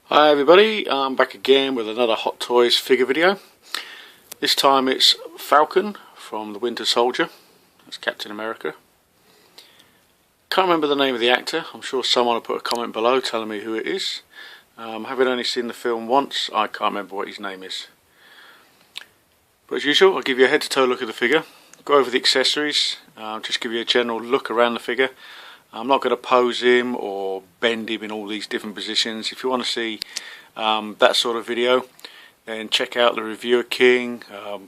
Hi everybody, I'm back again with another Hot Toys figure video. This time it's Falcon from the Winter Soldier. That's Captain America. Can't remember the name of the actor. I'm sure someone will put a comment below telling me who it is. Having only seen the film once, I can't remember what his name is. But as usual, I'll give you a head to toe look at the figure, go over the accessories, just give you a general look around the figure. I'm not going to pose him or bend him in all these different positions. If you want to see that sort of video, then check out the Reviewer King. I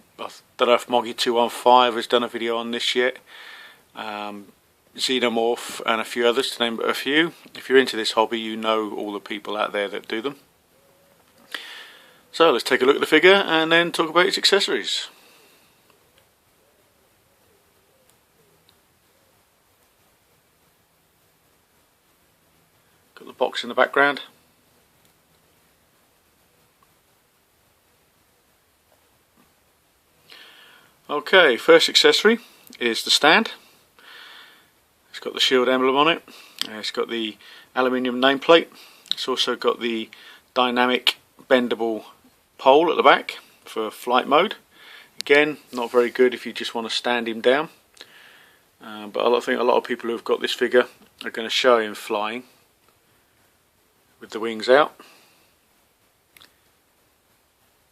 don't know if Moggy215 has done a video on this yet. Xenomorph and a few others, to name but a few. If you're into this hobby, you know all the people out there that do them. So let's take a look at the figure and then talk about its accessories. Got the box in the background. Okay, first accessory is the stand. It's got the shield emblem on it. It's got the aluminium nameplate. It's also got the dynamic bendable pole at the back for flight mode. Again, not very good if you just want to stand him down. But I think a lot of people who've got this figure are going to show him flying with the wings out.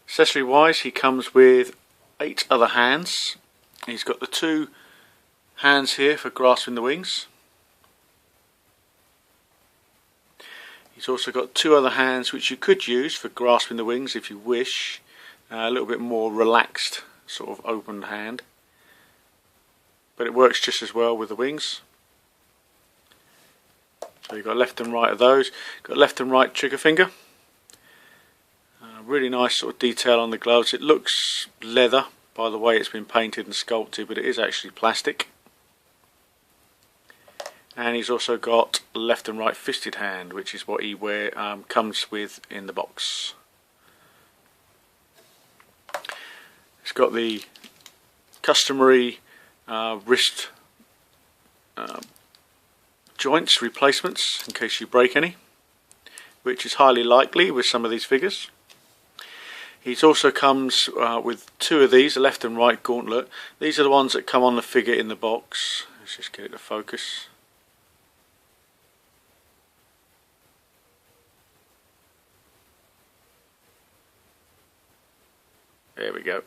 Accessory wise, he comes with 8 other hands. He's got the 2 hands here for grasping the wings. He's also got 2 other hands which you could use for grasping the wings if you wish. A little bit more relaxed, sort of open hand. But it works just as well with the wings. So you've got left and right of those. Got left and right trigger finger. Really nice sort of detail on the gloves. It looks leather by the way it's been painted and sculpted, but it is actually plastic. And he's also got left and right fisted hand, which is what he comes with in the box. It's got the customary wrist joints replacements in case you break any, which is highly likely with some of these figures. He also comes with 2 of these, a left and right gauntlet. These are the ones that come on the figure in the box. Let's just get it to focus. There we go.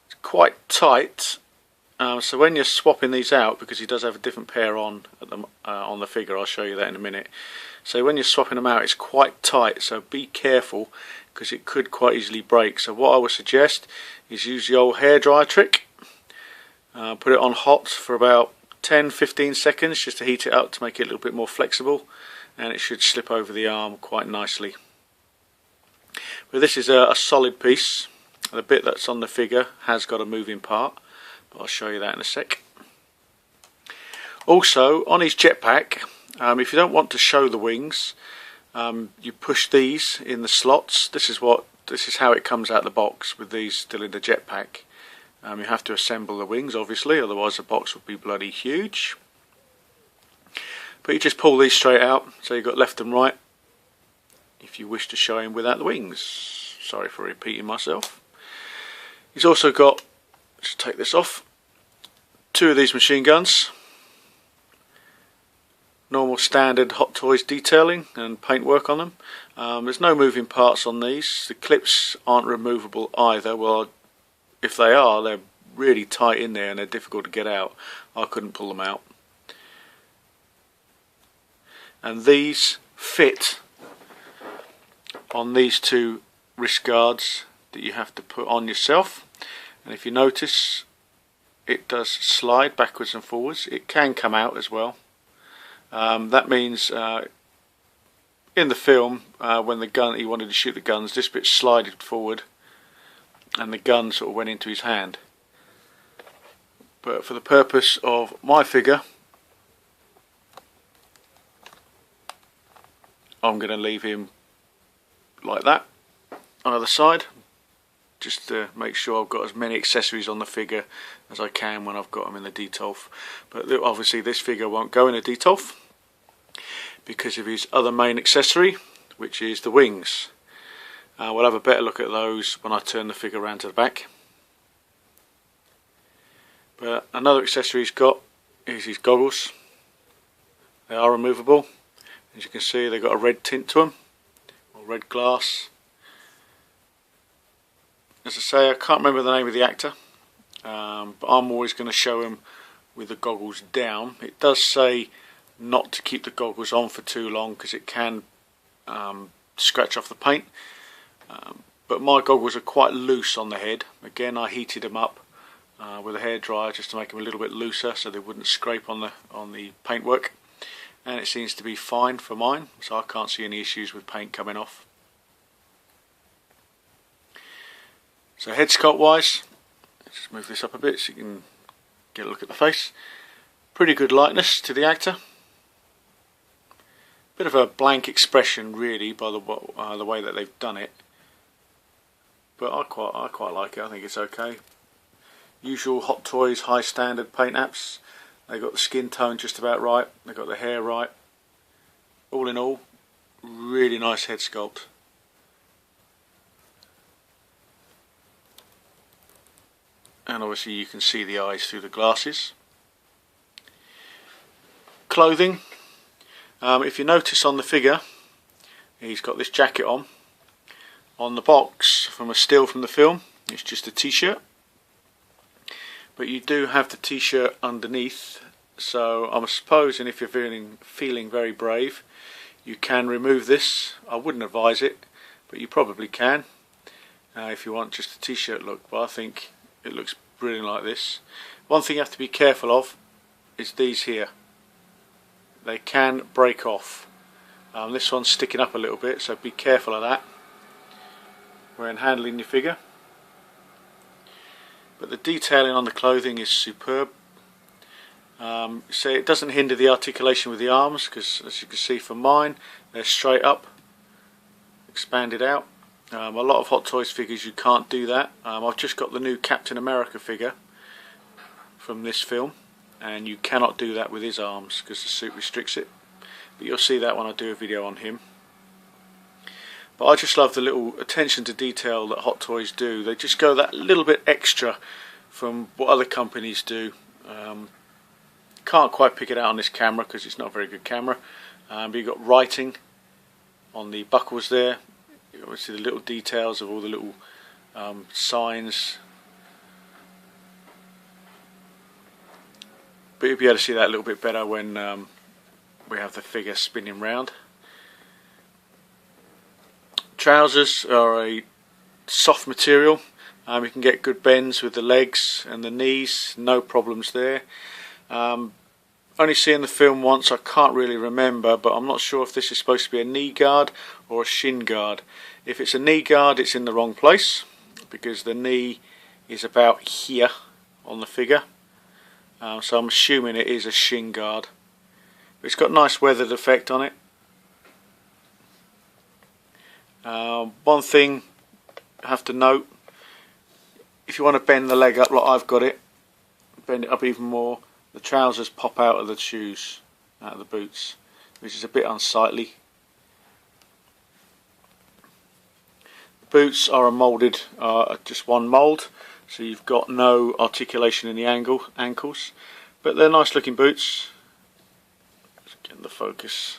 It's quite tight. So when you're swapping these out, because he does have a different pair on the figure, I'll show you that in a minute. So when you're swapping them out, it's quite tight, so be careful because it could quite easily break. So what I would suggest is use the old hairdryer trick. Put it on hot for about 10-15 seconds just to heat it up to make it a little bit more flexible, and it should slip over the arm quite nicely. But this is a solid piece. The bit that's on the figure has got a moving part. I'll show you that in a sec. Also, on his jetpack, if you don't want to show the wings, you push these in the slots. This is how it comes out of the box with these still in the jetpack. You have to assemble the wings, obviously, otherwise the box would be bloody huge. But you just pull these straight out, so you've got left and right. If you wish to show him without the wings. Sorry for repeating myself. He's also got, let's take this off, 2 of these machine guns. Normal standard Hot Toys detailing and paintwork on them. There's no moving parts on these. The clips aren't removable either. Well, if they are, they're really tight in there and they're difficult to get out. I couldn't pull them out. And these fit on these 2 wrist guards that you have to put on yourself. And if you notice, it does slide backwards and forwards. It can come out as well. That means in the film, when he wanted to shoot the guns, this bit slided forward and the gun sort of went into his hand. But for the purpose of my figure, I'm going to leave him like that on either side, just to make sure I've got as many accessories on the figure as I can when I've got them in the detolf. But obviously this figure won't go in a detolf because of his other main accessory, which is the wings. We'll have a better look at those when I turn the figure around to the back. But another accessory he's got is his goggles. They are removable. As you can see, they've got a red tint to them, or red glass. As I say, I can't remember the name of the actor, but I'm always going to show him with the goggles down. It does say not to keep the goggles on for too long because it can scratch off the paint. But my goggles are quite loose on the head. Again, I heated them up with a hairdryer just to make them a little bit looser so they wouldn't scrape on the paintwork. And it seems to be fine for mine, so I can't see any issues with paint coming off. So head sculpt wise, let's just move this up a bit so you can get a look at the face. Pretty good likeness to the actor. Bit of a blank expression really by the way that they've done it, but I quite like it. I think it's okay. Usual Hot Toys high standard paint apps. They got the skin tone just about right. They got the hair right. All in all, really nice head sculpt. And obviously you can see the eyes through the glasses. Clothing. If you notice on the figure, he's got this jacket on. On the box, from a still from the film, it's just a t-shirt. But you do have the t-shirt underneath. So I'm supposing if you're feeling very brave, you can remove this. I wouldn't advise it, but you probably can if you want just a t-shirt look. But I think it looks brilliant like this. One thing you have to be careful of is these here. They can break off. This one's sticking up a little bit, so be careful of that when handling your figure. But the detailing on the clothing is superb. So it doesn't hinder the articulation with the arms, because as you can see from mine, they're straight up, expanded out. A lot of Hot Toys figures you can't do that. I've just got the new Captain America figure from this film, and you cannot do that with his arms because the suit restricts it. But you'll see that when I do a video on him. But I just love the little attention to detail that Hot Toys do. They just go that little bit extra from what other companies do. Can't quite pick it out on this camera because it's not a very good camera. But you've got writing on the buckles there. You obviously the little details of all the little signs. But you'll be able to see that a little bit better when we have the figure spinning round. Trousers are a soft material. You can get good bends with the legs and the knees, no problems there. Only seen the film once, I can't really remember, but I'm not sure if this is supposed to be a knee guard or a shin guard. If it's a knee guard, it's in the wrong place because the knee is about here on the figure. So I'm assuming it is a shin guard. It's got a nice weathered effect on it. One thing I have to note, if you want to bend the leg up like I've got it, bend it up even more, the trousers pop out of the shoes, out of the boots, which is a bit unsightly. The boots are moulded, just one mould, so you've got no articulation in the ankles, but they're nice looking boots. Let's get in the focus.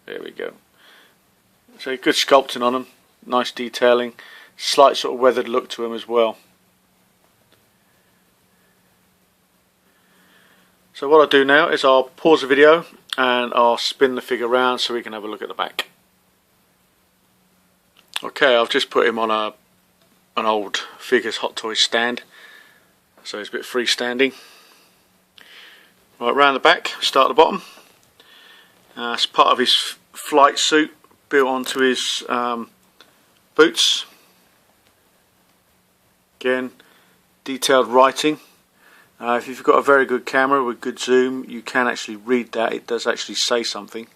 There we go. So good sculpting on them, nice detailing, slight sort of weathered look to them as well. So what I'll do now is I'll pause the video and I'll spin the figure around so we can have a look at the back. Okay, I've just put him on an old Figures Hot Toys stand, so he's a bit freestanding. Right, round the back, start at the bottom. It's part of his flight suit built onto his boots. Again, detailed writing. If you've got a very good camera with good zoom, you can actually read that. It does actually say something.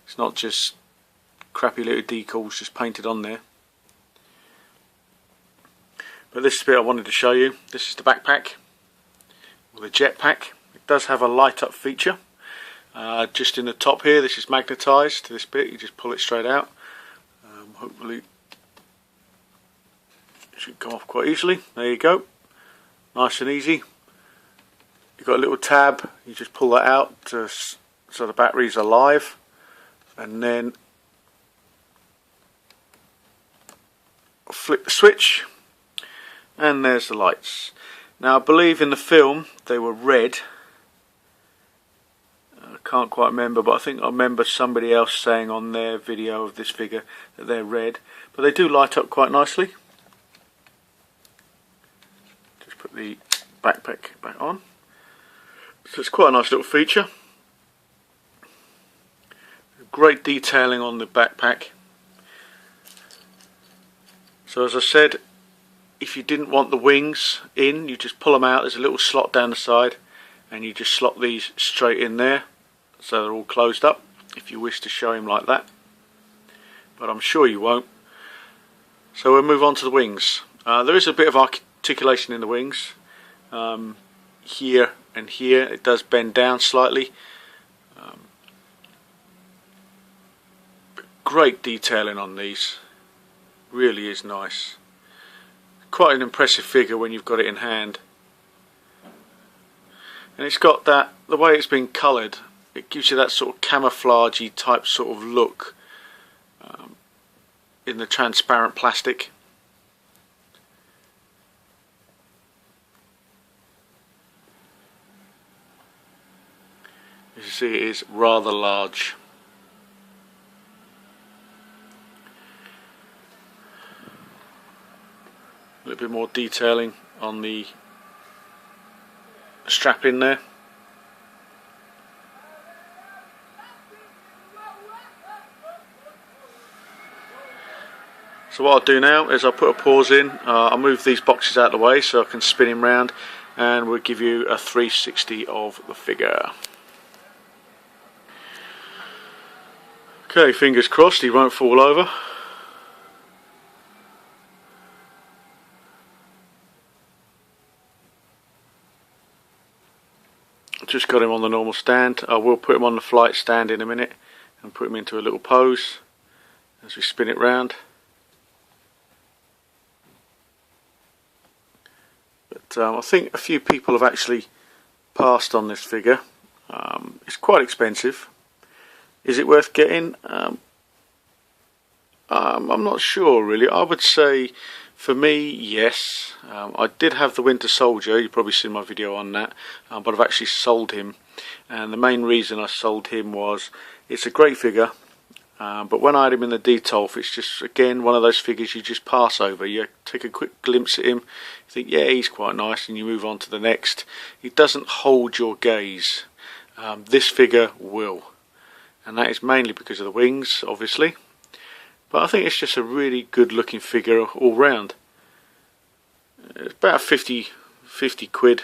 It's not just crappy little decals just painted on there. But this is the bit I wanted to show you. This is the backpack, or the Jetpack. It does have a light up feature. Just in the top here, this is magnetised to this bit. You just pull it straight out. Hopefully it should come off quite easily. There you go, nice and easy. You've got a little tab, you just pull that out so the batteries are live, and then flick the switch and there's the lights. Now I believe in the film they were red. I can't quite remember, but I think I remember somebody else saying on their video of this figure that they're red, but they do light up quite nicely. Just put the backpack back on. So it's quite a nice little feature. Great detailing on the backpack. So as I said, if you didn't want the wings in, you just pull them out. There's a little slot down the side and you just slot these straight in there, so they're all closed up if you wish to show him like that, but I'm sure you won't. So we'll move on to the wings. There is a bit of articulation in the wings. Here and here it does bend down slightly. Great detailing on these, really is nice. Quite an impressive figure when you've got it in hand. And it's got that, the way it's been coloured, it gives you that sort of camouflagey type sort of look in the transparent plastic. As you see, it is rather large. A little bit more detailing on the strap in there. So what I'll do now is I'll put a pause in, I'll move these boxes out of the way so I can spin him round, and we'll give you a 360 of the figure. Okay, fingers crossed he won't fall over. Just got him on the normal stand. I will put him on the flight stand in a minute and put him into a little pose as we spin it round. But I think a few people have actually passed on this figure. It's quite expensive. Is it worth getting? I'm not sure really. I would say for me, yes. I did have the Winter Soldier, you've probably seen my video on that, but I've actually sold him, and the main reason I sold him was it's a great figure, but when I had him in the Detolf, it's just again one of those figures you just pass over. You take a quick glimpse at him, you think yeah he's quite nice, and you move on to the next. He doesn't hold your gaze. This figure will, and that is mainly because of the wings obviously. But I think it's just a really good looking figure all round. It's about 50 quid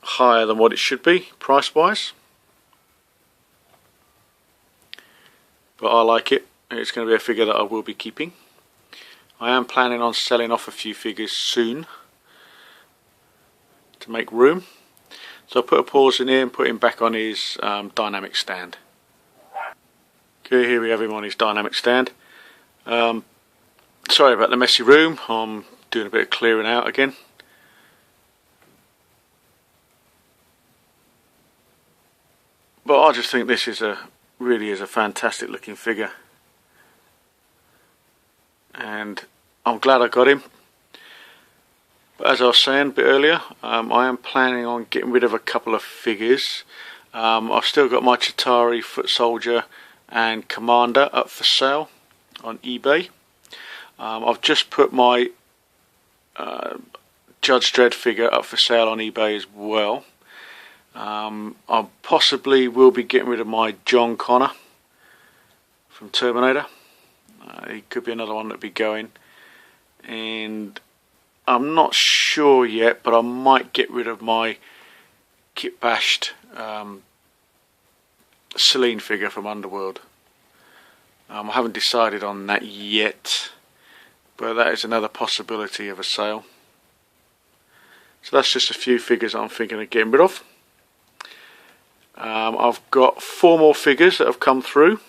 higher than what it should be price wise. But I like it. It's going to be a figure that I will be keeping. I am planning on selling off a few figures soon to make room. So I'll put a pause in here and put him back on his dynamic stand. Okay, here we have him on his dynamic stand. Sorry about the messy room, I'm doing a bit of clearing out again. But I just think this is really is a fantastic looking figure. And I'm glad I got him. But as I was saying a bit earlier, I am planning on getting rid of a couple of figures. I've still got my Chitauri Foot Soldier and Commander up for sale on eBay. I've just put my Judge Dredd figure up for sale on eBay as well. I possibly will be getting rid of my John Connor from Terminator. He could be another one that'd be going, and I'm not sure yet, but I might get rid of my kit bashed Celine figure from Underworld. I haven't decided on that yet, but that is another possibility of a sale. So that's just a few figures I'm thinking of getting rid of. I've got 4 more figures that have come through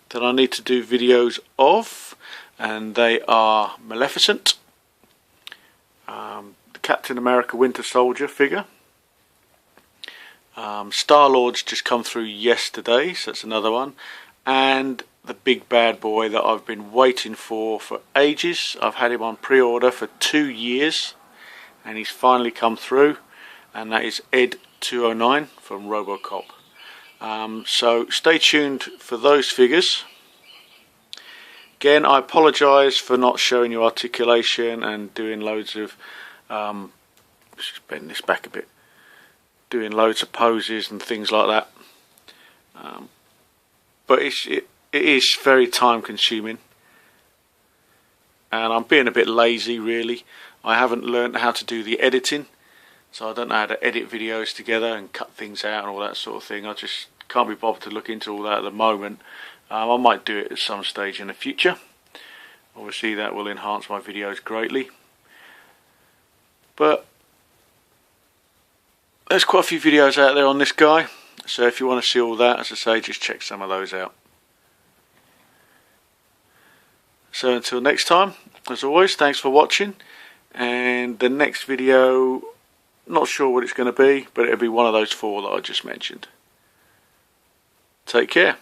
that I need to do videos of, and they are Maleficent, the Captain America Winter Soldier figure, Star-Lord's just come through yesterday, so that's another one, and the big bad boy that I've been waiting for ages. I've had him on pre-order for 2 years and he's finally come through, and that is Ed 209 from Robocop. So stay tuned for those figures. Again, I apologise for not showing you articulation and doing loads of let's just bend this back a bit, doing loads of poses and things like that, but it is very time consuming, and I'm being a bit lazy really. I haven't learned how to do the editing, so I don't know how to edit videos together and cut things out and all that sort of thing. I just can't be bothered to look into all that at the moment. I might do it at some stage in the future. Obviously that will enhance my videos greatly, but there's quite a few videos out there on this guy, so if you want to see all that, as I say, just check some of those out. So until next time, as always, thanks for watching, and the next video, not sure what it's going to be, but it'll be one of those 4 that I just mentioned. Take care.